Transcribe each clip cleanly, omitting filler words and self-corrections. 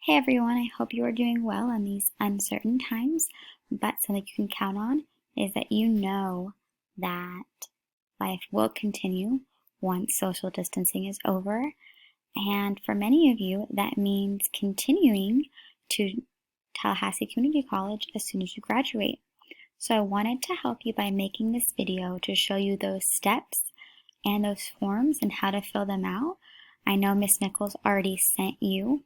Hey everyone, I hope you are doing well in these uncertain times, but something you can count on is that you know that life will continue once social distancing is over. And for many of you, that means continuing to Tallahassee Community College as soon as you graduate. So I wanted to help you by making this video to show you those steps and those forms and how to fill them out. I know Miss Nichols already sent you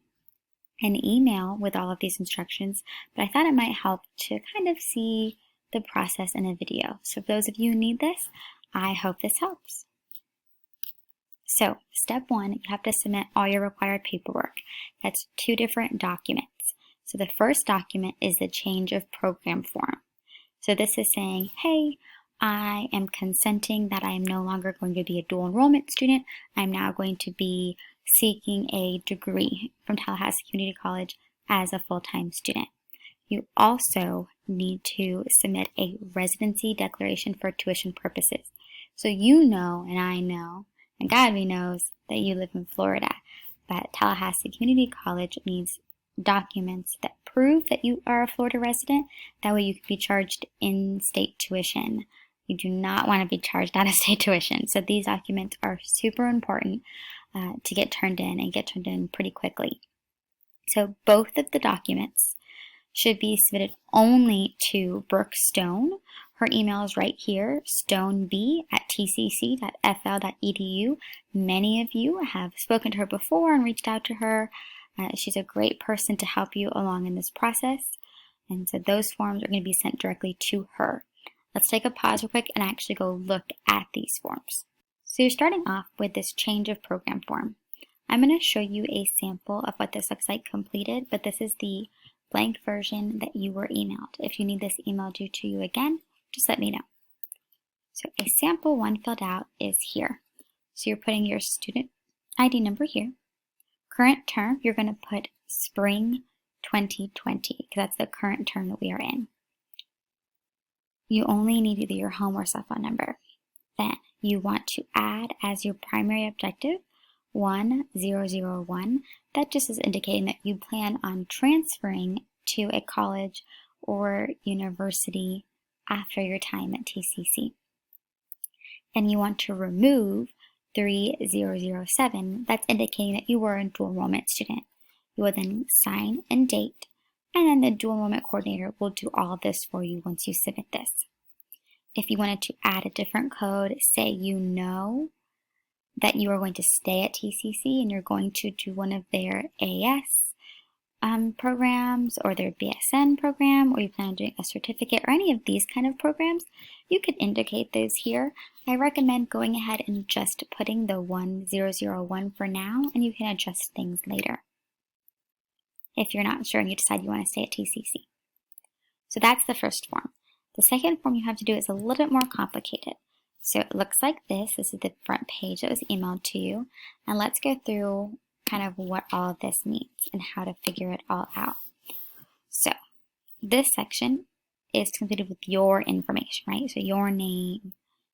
an email with all of these instructions, but I thought it might help to kind of see the process in a video. So for those of you who need this, I hope this helps. So step one, you have to submit all your required paperwork. That's 2 different documents. So the first document is the change of program form. So this is saying, hey, I am consenting that I am no longer going to be a dual enrollment student. I'm now going to be seeking a degree from Tallahassee Community College as a full-time student. You also need to submit a residency declaration for tuition purposes. So you know, and I know, and Godby knows that you live in Florida, but Tallahassee Community College needs documents that prove that you are a Florida resident. That way you can be charged in-state tuition. You do not want to be charged out-of-state tuition. So these documents are super important to get turned in and get turned in pretty quickly. So both of the documents should be submitted only to Brooke Stone. Her email is right here, stoneb@tcc.fl.edu. Many of you have spoken to her before and reached out to her. She's a great person to help you along in this process. And so those forms are going to be sent directly to her. Let's take a pause real quick and actually go look at these forms. So you're starting off with this change of program form. I'm going to show you a sample of what this looks like completed, but this is the blank version that you were emailed. If you need this emailed due to you again, just let me know. So a sample one filled out is here. So you're putting your student ID number here. Current term, you're going to put spring 2020, because that's the current term that we are in. You only need either your home or cell phone number. Then you want to add as your primary objective 1001. That just is indicating that you plan on transferring to a college or university after your time at TCC. And you want to remove 3007. That's indicating that you were a dual enrollment student. You will then sign and date, and then the dual enrollment coordinator will do all of this for you once you submit this. If you wanted to add a different code, say you know that you are going to stay at TCC and you're going to do one of their AS programs or their BSN program, or you plan on doing a certificate or any of these kind of programs, you could indicate those here. I recommend going ahead and just putting the 1001 for now, and you can adjust things later if you're not sure and you decide you want to stay at TCC. So that's the first form. The second form you have to do is a little bit more complicated. So it looks like this. This is the front page that was emailed to you. And let's go through kind of what all of this means and how to figure it all out. So this section is completed with your information, right? So your name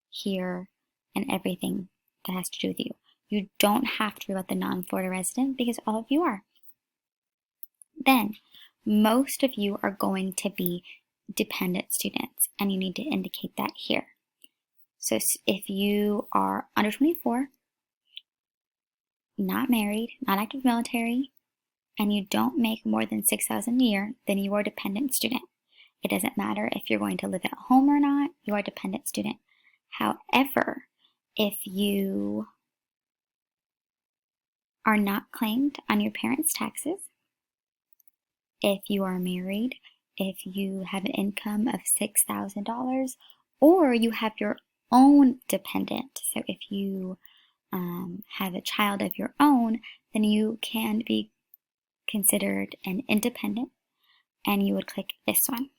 here and everything that has to do with you. You don't have to worry about the non-Florida resident because all of you are. Then most of you are going to be dependent students, and you need to indicate that here. So if you are under 24, not married, not active military, and you don't make more than $6,000 a year, then you are a dependent student. It doesn't matter if you're going to live at home or not, you are a dependent student. However, if you are not claimed on your parents' taxes, if you are married, if you have an income of $6,000, or you have your own dependent, so if you have a child of your own, then you can be considered an independent, and you would click this one.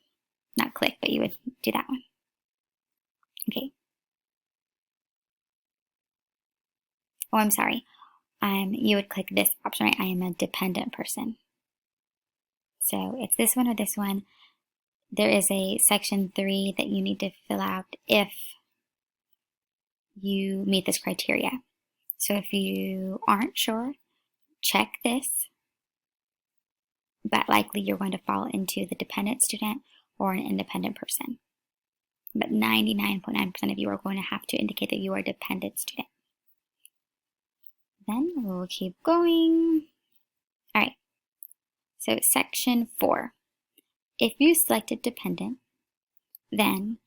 Not click, but you would do that one. Okay. Oh, I'm sorry. You would click this option, right? I am a dependent person. So it's this one or this one. There is a section 3 that you need to fill out if you meet this criteria. So if you aren't sure, check this but likely you're going to fall into the dependent student or an independent person. But 99.9% of you are going to have to indicate that you are a dependent student. Then we'll keep going. All right, so section 4. If you selected dependent, then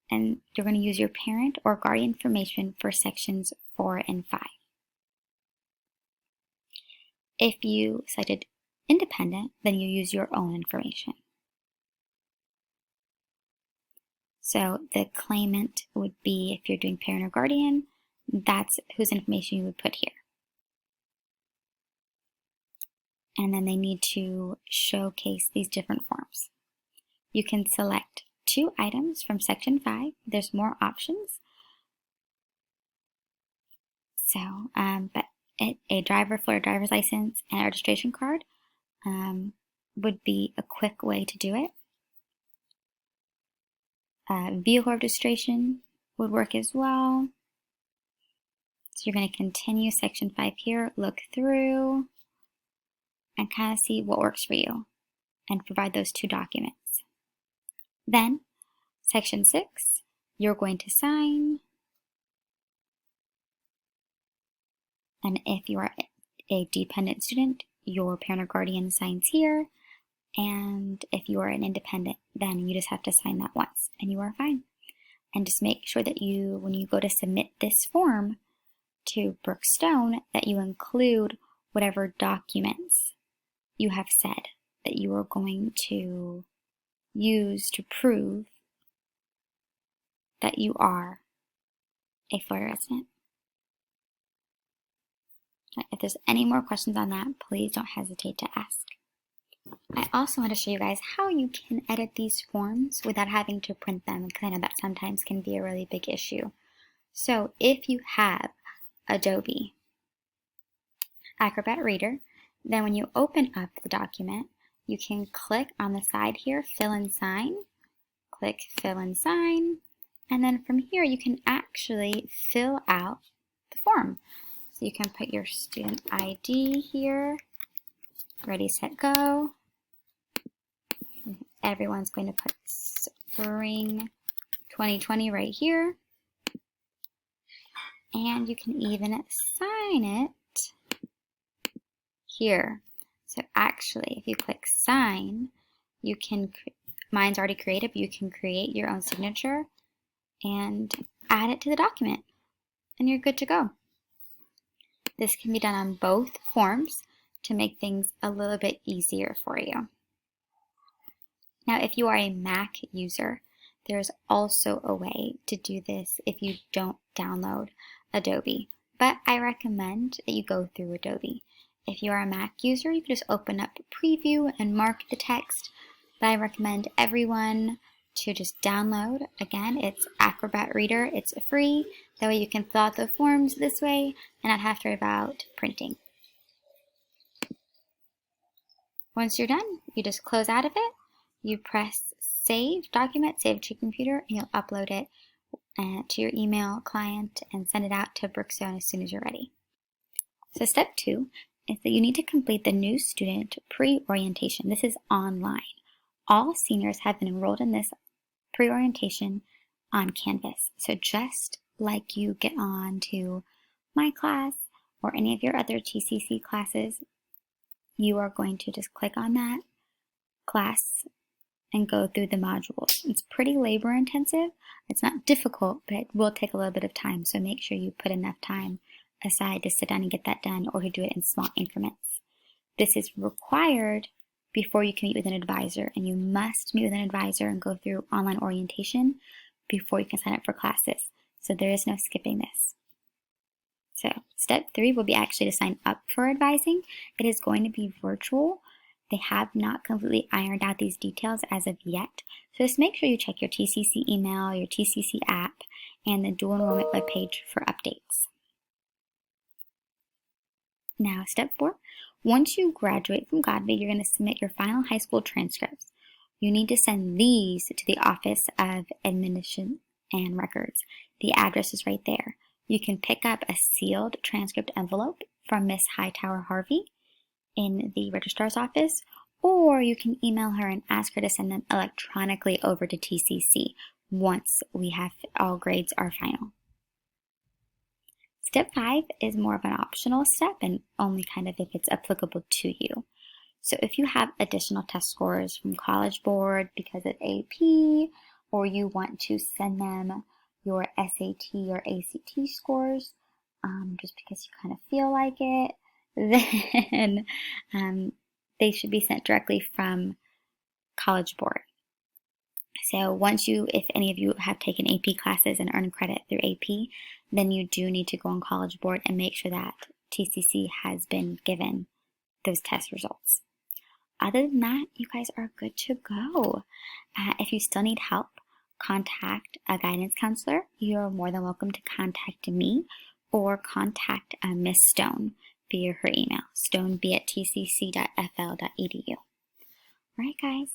you're going to use your parent or guardian information for sections 4 and 5. If you selected independent, then you use your own information. So the claimant would be, if you're doing parent or guardian, that's whose information you would put here. And then they need to showcase these different forms. You can select 2 items from section 5. There's more options. So, but a Florida driver's license and a registration card would be a quick way to do it. Vehicle registration would work as well. So you're going to continue section 5 here, look through, and kind of see what works for you, and provide those 2 documents. Then, section 6, you're going to sign, and if you are a dependent student, your parent or guardian signs here, and if you are an independent, then you just have to sign that once, and you are fine. And just make sure that when you go to submit this form to Brookstone, that you include whatever documents you have said that you are going to use to prove that you are a Florida resident. If there's any more questions on that, please don't hesitate to ask. I also want to show you guys how you can edit these forms without having to print them, because I know that sometimes can be a really big issue. So if you have Adobe Acrobat Reader, then when you open up the document, you can click on the side here, Fill and Sign, click Fill and Sign, and then from here you can actually fill out the form. So you can put your student ID here, ready, set, go. Everyone's going to put Spring 2020 right here. And you can even sign it here. So actually, if you click sign, you can, mine's already created, but you can create your own signature and add it to the document, and you're good to go. This can be done on both forms to make things a little bit easier for you. Now, if you are a Mac user, there's also a way to do this if you don't download Adobe, but I recommend that you go through Adobe. If you are a Mac user, you can just open up Preview and mark the text, but I recommend everyone to just download. Again, it's Acrobat Reader, it's free, that way you can fill out the forms this way and not have to worry about printing. Once you're done, you just close out of it, you press Save Document, save to your computer, and you'll upload it to your email client and send it out to Brookstone as soon as you're ready. So step 2 is that you need to complete the new student pre-orientation. This is online. All seniors have been enrolled in this pre-orientation on Canvas. So just like you get on to my class or any of your other TCC classes, you are going to just click on that class and go through the modules. It's pretty labor intensive. It's not difficult, but it will take a little bit of time. So make sure you put enough time aside to sit down and get that done, or to do it in small increments. This is required before you can meet with an advisor, and you must meet with an advisor and go through online orientation before you can sign up for classes. So there is no skipping this. So step 3 will be actually to sign up for advising. It is going to be virtual. They have not completely ironed out these details as of yet. So just make sure you check your TCC email, your TCC app, and the dual enrollment webpage for updates. Now, step 4, once you graduate from Godby, you're going to submit your final high school transcripts. You need to send these to the Office of Admission and Records. The address is right there. You can pick up a sealed transcript envelope from Miss Hightower Harvey in the registrar's office, or you can email her and ask her to send them electronically over to TCC once we have all grades are final. Step 5 is more of an optional step and only kind of if it's applicable to you. So if you have additional test scores from College Board because of AP, or you want to send them your SAT or ACT scores just because you kind of feel like it, then they should be sent directly from College Board. So if any of you have taken AP classes and earned credit through AP, then you do need to go on College Board and make sure that TCC has been given those test results. Other than that, you guys are good to go. If you still need help, contact a guidance counselor. You're more than welcome to contact me or contact Miss Stone via her email, stoneb@tcc.fl.edu. All right, guys.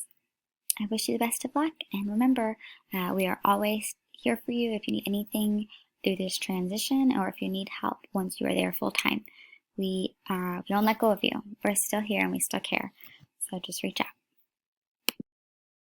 I wish you the best of luck, and remember, we are always here for you if you need anything through this transition or if you need help once you are there full time. We don't let go of you. We're still here and we still care. So just reach out.